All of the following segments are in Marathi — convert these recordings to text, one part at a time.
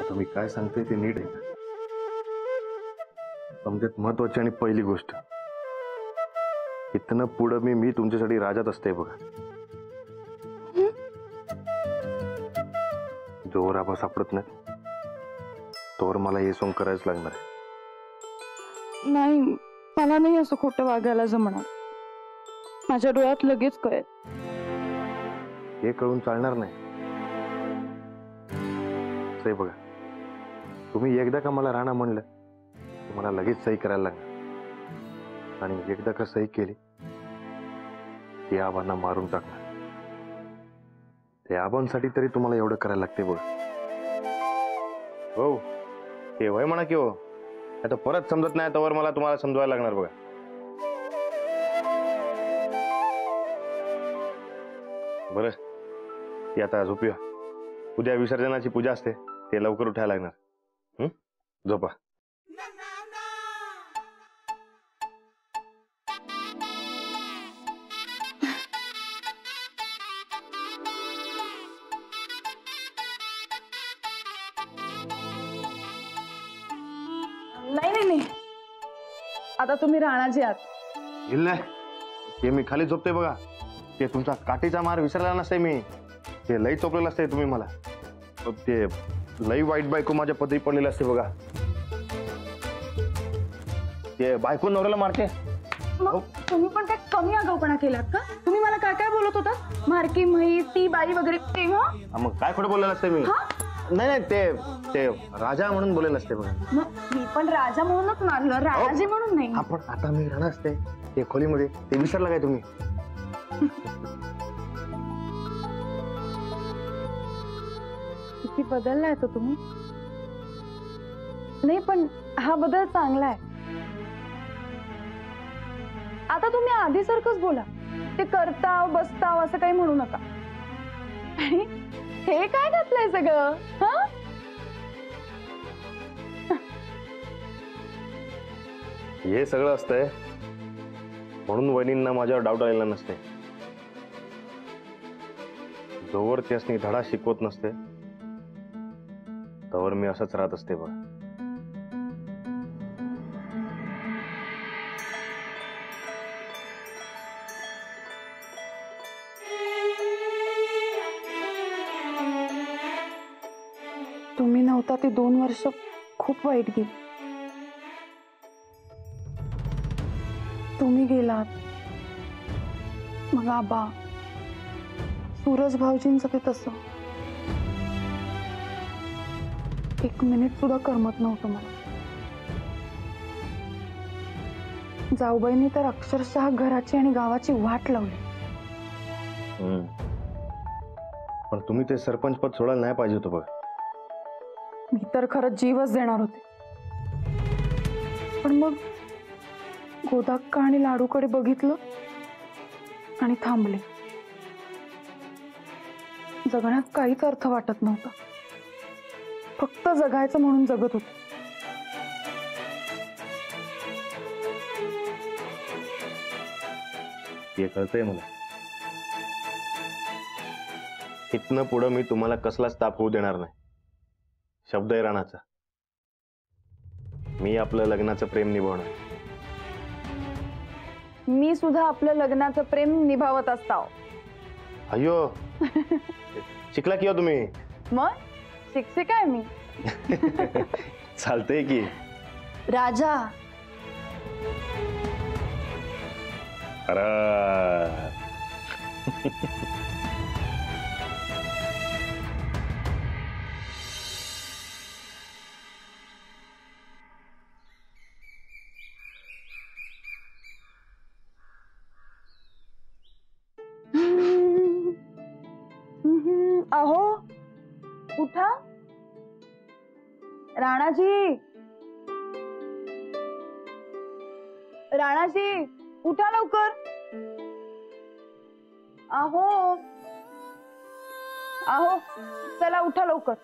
आता मी काय सांगतोय ते नीट आहे. समजत महत्वाची आणि पहिली गोष्ट, इथनं पुढं मी तुमच्यासाठी राजात असते बघा. जोवर आपण सापडत नाही तोवर मला हे सोंग करायच लागणार आहे. नाही, मला नाही असं खोटं वागायला जमणार. माझ्या डोळ्यात लगेच कळेल. हे कळून चालणार नाही. सही बघा, तुम्ही एकदा का मला राणा म्हणलं मला लगेच सही करायला लागणार, आणि एकदा का सही केली ती आबांना मारून टाकणार. ते आबांसाठी तरी तुम्हाला एवढं करायला लागते बघ. हो ते वय म्हणा की हो, आता परत समजत नाही तोवर मला तुम्हाला समजवायला लागणार बघा. बरं ती आता झोपूया. उद्या विसर्जनाची पूजा असते, ते लवकर उठायला लागणार. झोपा. नाही नाही नाही, आता तुम्ही राणाजी आहात. नाही ते मी खाली झोपते बघा. ते तुमचा काठीचा मार विसरला नसते मी. ते लई चोपलेलं असते तुम्ही मला. ते लई वाईट बायको माझ्या पदरी पडलेलं असते बघा. ते बायको नवऱ्याला मारते. मग तुम्ही पण काय कमी आगाऊपणा केलात का? तुम्ही मला काय काय बोलत होता? मारकी म्हैस, ती बाई वगैरे तेव्हा? मग काय खोटं बोललेलं असते मी? नाही नाही, ते राजा म्हणून बोलले नसते बघा. मग मी पण राजा म्हणूनच मारलं, राजाजी म्हणून नाही. आपण आता मी राहणार असते ते खोलीमध्ये, ते विसरला काय तुम्ही? किती बदललाय तो तुम्ही. नाही पण हा बदल चांगला आहे. आता तुम्ही आधीसारखंच बोला. ते करताव बसताव असं काही म्हणू नका. हे काय घातलंय सगळं? हे सगळं असतंय म्हणून वहिनींना माझ्यावर डाऊट आलेला नसते. जोवर त्यासनी धडा शिकवत नसते तोवर मी असंच राहत असते बघ. तुम्ही नव्हता ते 2 वर्ष खूप वाईट गेली. तुम्ही गेलात, मग आबा, सूरज भाऊजींचं ते तसं. 1 मिनिट सुद्धा करमत नव्हतं मला. जाऊबाईंनी तर अक्षरशः घराची आणि गावाची वाट लावली. पण तुम्ही ते सरपंच पद सोडायला नाही पाहिजे होतं बघ. मी तर खरंच जीवच देणार होते, पण मग गोदाक्का आणि लाडूकडे बघितलं आणि थांबले. जगण्यात काहीच अर्थ वाटत नव्हता. फक्त जगायचं म्हणून जगत होते. हे कळतंय मला. इथनं पुढं मी तुम्हाला कसलाच ताप होऊ देणार नाही. शब्द आहे राणाचा. मी आपलं लग्नाचं प्रेम निभावणार. मी सुद्धा आपलं लग्नाचं प्रेम निभावत असताव. अयो शिकला की हो तुम्ही? मग शिक्षिका आहे मी. चालतंय की. राजा. अरे अहो उठा. राणाजी, राणाजी उठा लवकर. अहो अहो चला उठा लवकर.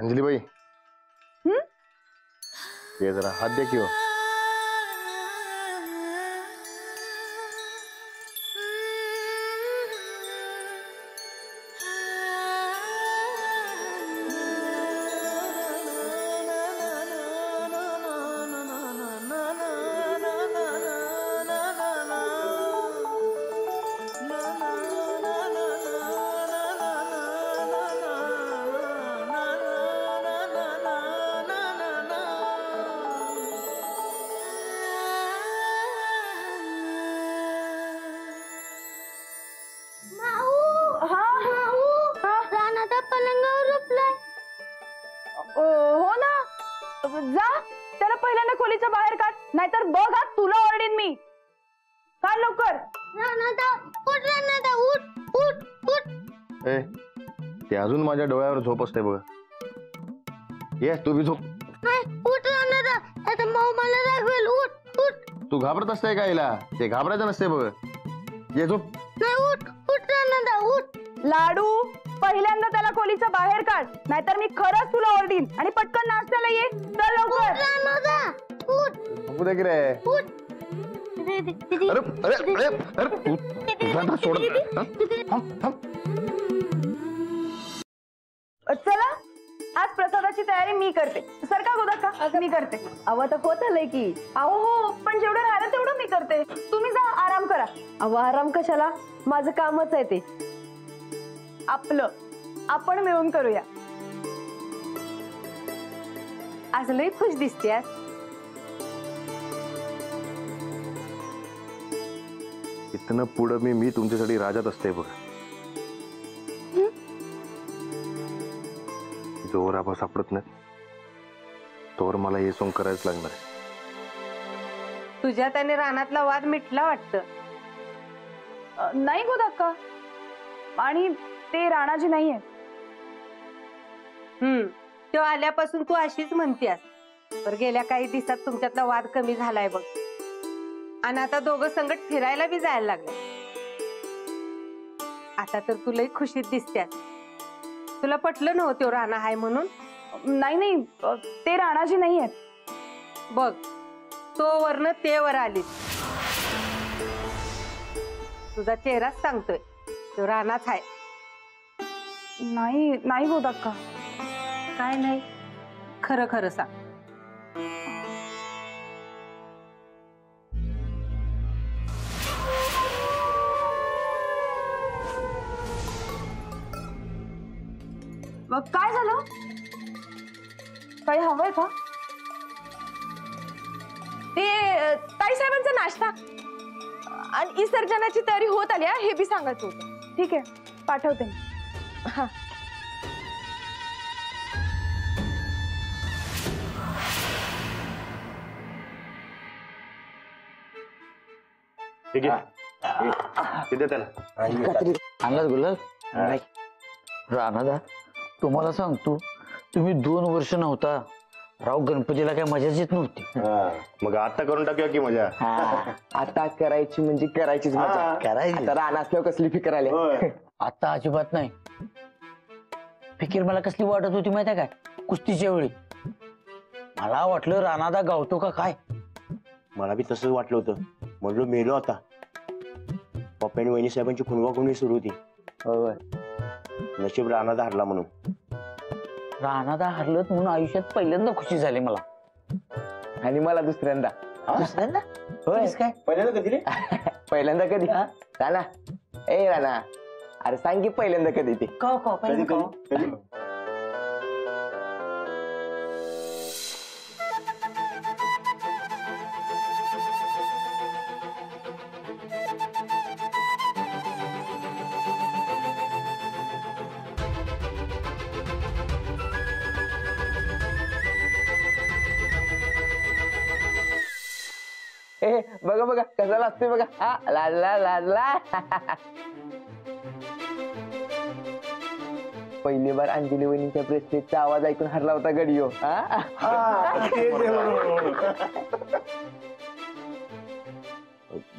अंजलीबाई हम्म? ये जरा हाथ दे की हो. हो ना, जा त्याला पहिल्यांदा खोलीच्या बाहेर काढ, नाहीतर बघ आज तुला ओरडीन मी. काढ लवकर. ए ते अजून माझ्या डोळ्यावर झोप असते बघ. ये तू बी झोप. तू घाबरत असते का हिला? ते घाबरायचं नसते बघ. ये झोप. लाडू पहिल्यांदा त्याला खोलीच्या बाहेर काढ, नाहीतर मी खरंच तुला ओरडीन. आणि पटकन नाश्त्याला ये. चल लवकर. बघू दे की रे. अरे अरे अरे अरे तुझा ना सोड. थांब थांब. चला आज प्रसादाची तयारी मी करते. सरका गोदा का मी करते. अव तर होत आलंय की. अहो हो, पण जेवढं राहिलं तेवढं मी करते. तुम्ही जा आराम करा. अव आराम कशाला, माझं कामच आहे ते. आपलं आपण मिळून करूया. आज लई खुश दिसतेस. इथनं पुढं मी तुमच्यासाठी राजात असते बघ. जोर आबा सापडत नाही तोवर मला हे सोंग करायच लागणार आहे. तुझ्या त्याने रानातला वाद मिटला वाटतं. नाही गोदाक्का, आणि ते राणाजी नाहीये. तो आल्यापासून तू अशीच म्हणतेस. तर गेल्या काही दिवसात तुमच्यातला वाद कमी झालाय बघ. आणि आता दोघं संगत फिरायला बी जायला लागले. आता तर तू लई खुशीत दिसतेस. तुला पटलं नव्हतं राणा हाय म्हणून? नाही नाही, ते राणाजी नाहीये. बघ तो वरन ते वर आली. तुझा चेहराच सांगतोय तो राणाच हाय. नाही नाही गोदाक्का. काय नाही, खरं खरं सांग. मग काय झालं? काही हवंय का? ते ताईसाहेबांचा नाश्ता आणि विसर्जनाची तयारी होत आली हे बी सांगायचं होतं. ठीक आहे, पाठवते मी. हा ठीक आहे. किती त्याला आणलाच गुलाल. राणा तुम्हाला सांगतो, तुम्ही 2 वर्ष नव्हता राव. गणपतीला काय मजाच येत नव्हती. मग आता करून टाकूया की मजा. आता करायची म्हणजे करायचीच मजा. करायची आता रान असल्यावर कसली फिकर आली. आता अजिबात नाही. फिकीर मला कसली वाटत होती माहिती काय? कुस्तीच्या वेळी मला वाटलं राणादा गावतो का काय. मला बी तसंच वाटलं होतं. म्हणलो मेलो आता. पप्पा आणि वहिनी साहेबांची खुणवा सुरू होती. नशीब राणादा हरला म्हणून. राणादा हरलत म्हणून आयुष्यात पहिल्यांदा खुशी झाली मला. आणि मला दुसऱ्यांदा. दुसऱ्यांदा होय. काय पहिल्यांदा कधी रे? पहिल्यांदा कधी? राणा, ए राणा, अरे सांग की पहिल्यांदा कधी ते. कधी ए बघा बघा कसा लागतोय बघा. हा लाजला लाजला. पहिली बार अंजली वहिनीच्या ब्रेसलेटचा आवाज ऐकून हरला होता गडिओ.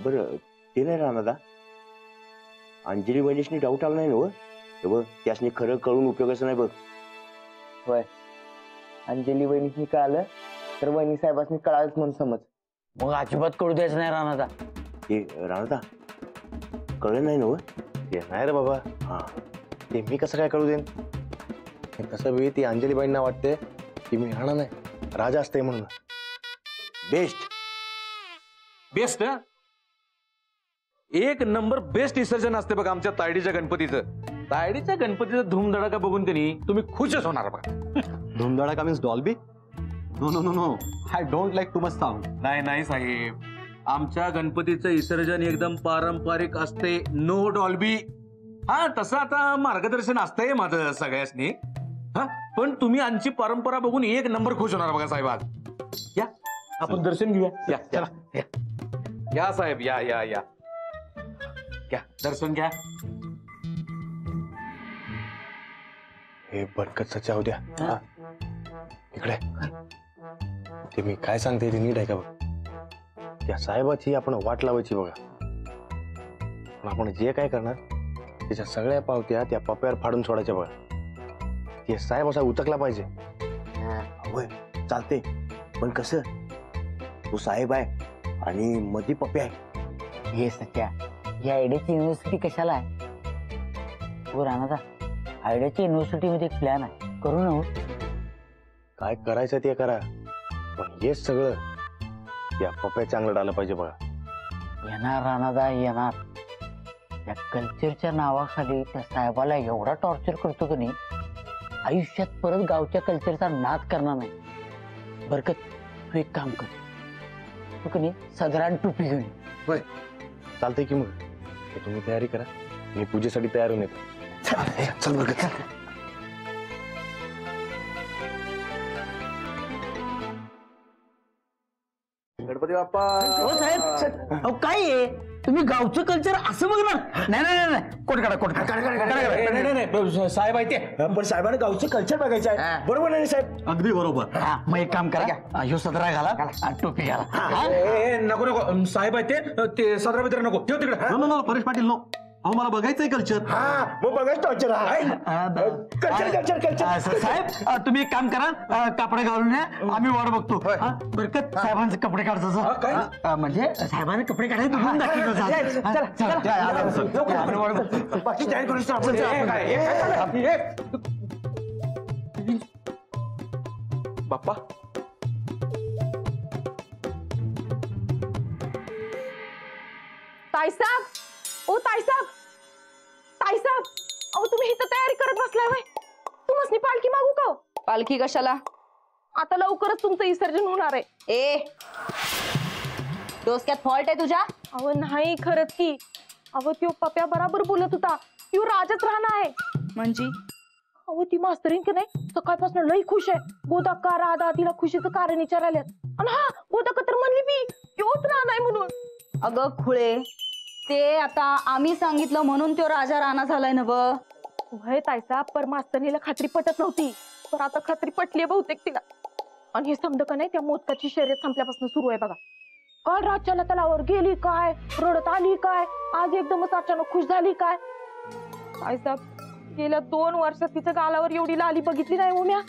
बरं ते नाही राणादा. अंजली वहिनीसनी डाऊट आला नाही ना? बघ त्यासनी खरं कळून उपयोगाचं नाही बघ. होय अंजली वहिनीसनी कळालं तर वहिनी साहेबांनी कळालंच म्हणून समज. मग अजिबात कळू द्यायचं नाही राणादा. ते राणा कळलं नाही ना हो? ते नाही रे बाबा. हा ते मी कसं काय कळू देईन? हे कसं बी ती अंजलीबाईंना वाटते की मी राणा नाही राजा असते म्हणून. बेस्ट बेस्ट एक नंबर बेस्ट विसर्जन असते बघा आमच्या तायडीच्या गणपतीचं. तायडीच्या गणपतीचं धूमधडाका बघून त्यांनी तुम्ही खुशच होणार बघा. धुमधडाका means Dolby? No no no no, I don't like too much sound. नाही नाही साहेब, आमच्या गणपतीचं विसर्जन एकदम पारंपरिक असते, नो डॉल्बी. हा तसं आता मार्गदर्शन असतंय माझं सगळ्यासनी. हा पण तुम्ही आमची परंपरा बघून एक नंबर खुश होणार बघा साहेब. आज या आपण दर्शन घेऊया. या चला या. या साहेब या या या घ्या दर्शन घ्या. हे बरकत सचा उद्या. हा इकडे. ते मी काय सांगते ते नीट आहे का बघ. त्या साहेबाची आपण वाट लावायची बघा. पण आपण जे काय करणार त्याच्या सगळ्या पावत्या त्या पप्यावर फाडून सोडायच्या बघा. ते साहेब असा उचकला पाहिजे. होय चालते, पण कसं तो साहेब आहे आणि मधी पप्पी आहे. हे सत्या, या आयडियाची युनिव्हर्सिटी कशाला आहे? हो राणादा, आयडियाची युनिव्हर्सिटी मध्ये एक प्लॅन आहे, करू ना हो? काय करायचं ते करा, पण हेच सगळं त्या पप्या चांगलं आलं पाहिजे बघा. येणार राणादा येणार. त्या कल्चरच्या नावाखाली त्या साहेबाला एवढा टॉर्चर करतो की नाही, आयुष्यात परत गावच्या कल्चरचा नाद करणार नाही. बरकत तू एक काम कर, तू की नाही सदरान टोपी घेऊन ये. चालतंय की मग हे तुम्ही तयारी करा, मी पूजेसाठी तयार होऊन येतो. चल बरकत. गणपती बाप्पा. हो साहेब, अहो काय आहे तुम्ही गावचं कल्चर असं बघणार? नाही नाही नाही, कोट काढा, कोट काढा. नाही साहेब आहे ते. पण साहेबांना गावचं कल्चर बघायचं आहे, बरोबर नाही साहेब? अगदी बरोबर. हा, मग एक काम करा, ह्यो सदरा घाला आणि टोपी घाला. हा? नको नको साहेब आहे ते सदरा बिद्रा नको ठेव तिकडे. No no Paresh Patil no, अहो मला बघायचंय कल्चर. हा मग बघायचं टॉर्चर कल्चर कल्चर कल्चर. साहेब तुम्ही एक काम करा, कपडे घालून या, आम्ही वाट बघतो. हा, बरकत साहेबांचे कपडे काढतो. म्हणजे साहेबांचे कपडे काढायचे तुम्ही दाखवतो. बाकी तयारी करू आपण. बाप्पा ताईसाब, ओ ताईसाब, ताईसाब, अहो तुम्ही इथं तयारी करत बसलाय व्हय? तुम्हाला पालखी मागू का? पालखी कशाला? आता लवकरच तुमचं विसर्जन होणार आहे. ए डोसक्यात फॉल्ट आहे तुझ्या? अहो नाही खरंच की. अहो त्यो पप्या बराबर बोलत होता, त्यो राजच राहणार आहे. म्हणजे अहो ती मास्तरीन की नाही सकाळपासून लई खुश आहे. गोदा का राधा तिला खुशीचं कारण विचारायला. आणि हा गोदा का तर म्हणली मी त्योच राहणार आहे म्हणून. अगं खुळे, ते आता आम्ही सांगितलं म्हणून तो राजा राणा झालाय ना. वय ताईसाब, पर मास्तरीला खात्री पटत नव्हती, पण आता खात्री पटली बहुतेक तिला. आणि हे समज का नाही त्या मोदकाची शर्यत संपल्यापासून सुरू आहे बघा. काल रातच्याला तलावर गेली काय, रडत आली काय, आज एकदमच अचानक खुश झाली काय. ताईसाब गेल्या 2 वर्षात तिच्या गालावर एवढी लाली बघितली नाही उम्या.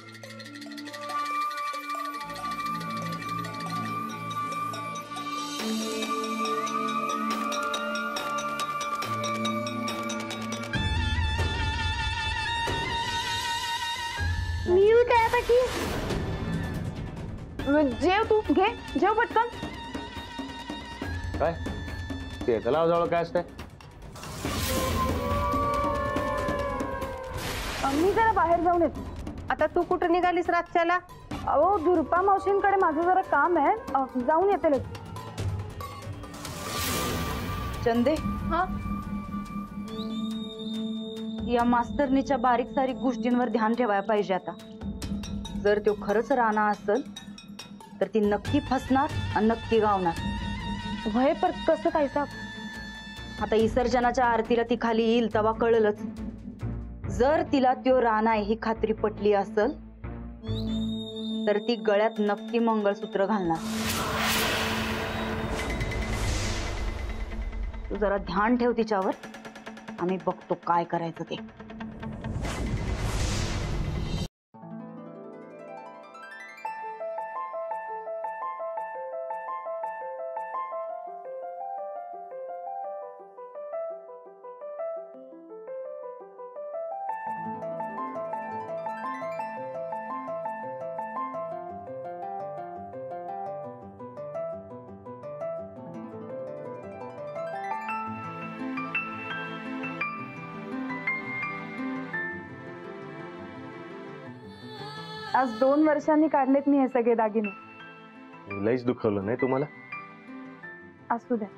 मी काय आता की जेव, तू घे जेव पटकन. काय ते तलावाजवळ काय असतंय? मी जरा बाहेर जाऊन येते. आता तू कुठं निघालीस रातच्याला? अहो दुर्पा मावशींकडे माझं जरा काम आहे, जाऊन येते लगेच. चंदे, हा या मास्तरनीच्या बारीक सारीक गोष्टींवर ध्यान ठेवायला पाहिजे. आता जर तो खरंच राणा असेल तर ती नक्की फसणार आणि नक्की गावणार. वय पर कसं ताईसाब? आता विसर्जनाच्या आरतीला ती खाली येईल तेव्हा कळलंच. जर तिला त्यो राणा ही खात्री पटली असेल तर ती गळ्यात नक्की मंगळसूत्र घालणार. तू जरा ध्यान ठेव तिच्यावर, आम्ही बघतो काय करायचं ते. आज 2 वर्षांनी काढलेत मी हे सगळे दागिने. मी लईच दुखवलं नाही तुम्हाला? असू द्या,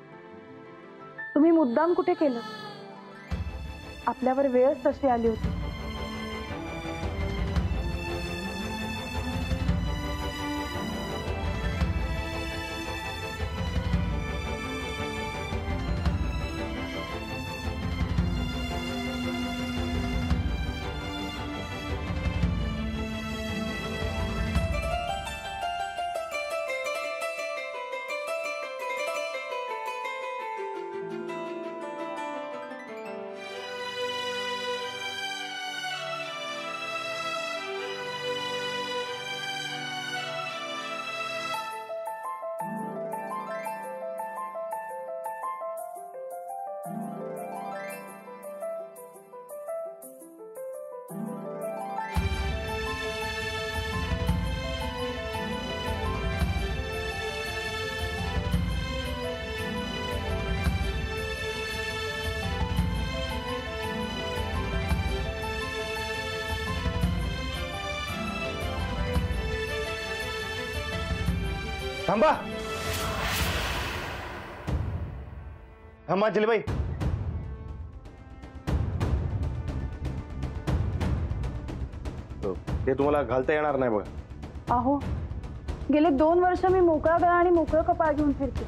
तुम्ही मुद्दाम कुठे केलं? आपल्यावर वेळच तशी आली होती. थांबा थांबा अंजलीबाई. ते तुम्हाला घालता येणार नाही बघा. अहो, गेले 2 वर्ष मी मोकळा गळा आणि मोकळं कपाळ घेऊन फिरते.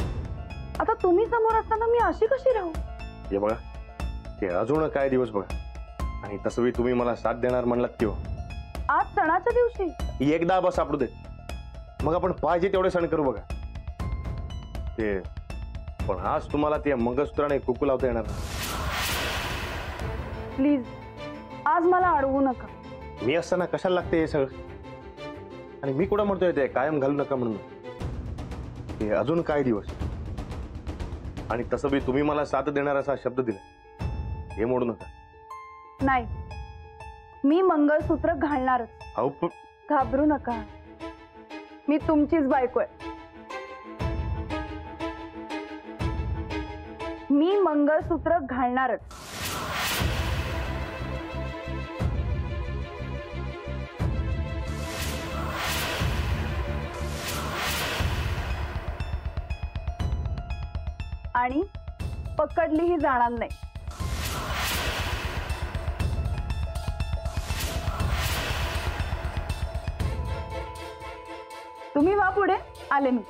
आता तुम्ही समोर असताना मी अशी कशी राहू? हे बघा, ते अजून काय दिवस बघा. आणि तसं बी तुम्ही मला साथ देणार म्हणलात की हो. आज सणाच्या दिवशी एकदा बस सापडू दे, मग आपण पाहिजे तेवढे सण करू बघा. ते पण आज तुम्हाला ते मंगळसूत्राने कुकू लावता येणार नाही. प्लीज, आज मला अडवू नका. मी असताना कशाला लागते हे सगळं? आणि मी कुठं म्हणतोय ते कायम घालू नका म्हणून. ते अजून काय दिवस. आणि तसं बी तुम्ही मला साथ देणार असा शब्द दिला, हे मोडू नका. नाही, मी मंगळसूत्र घालणारच. अहो घाबरू नका, मी तुमचीच बायको आहे. मी मंगळसूत्र घालणारच. आणि पकडलीही जाणार नाही. तुम्ही वा पुढे, आले मी.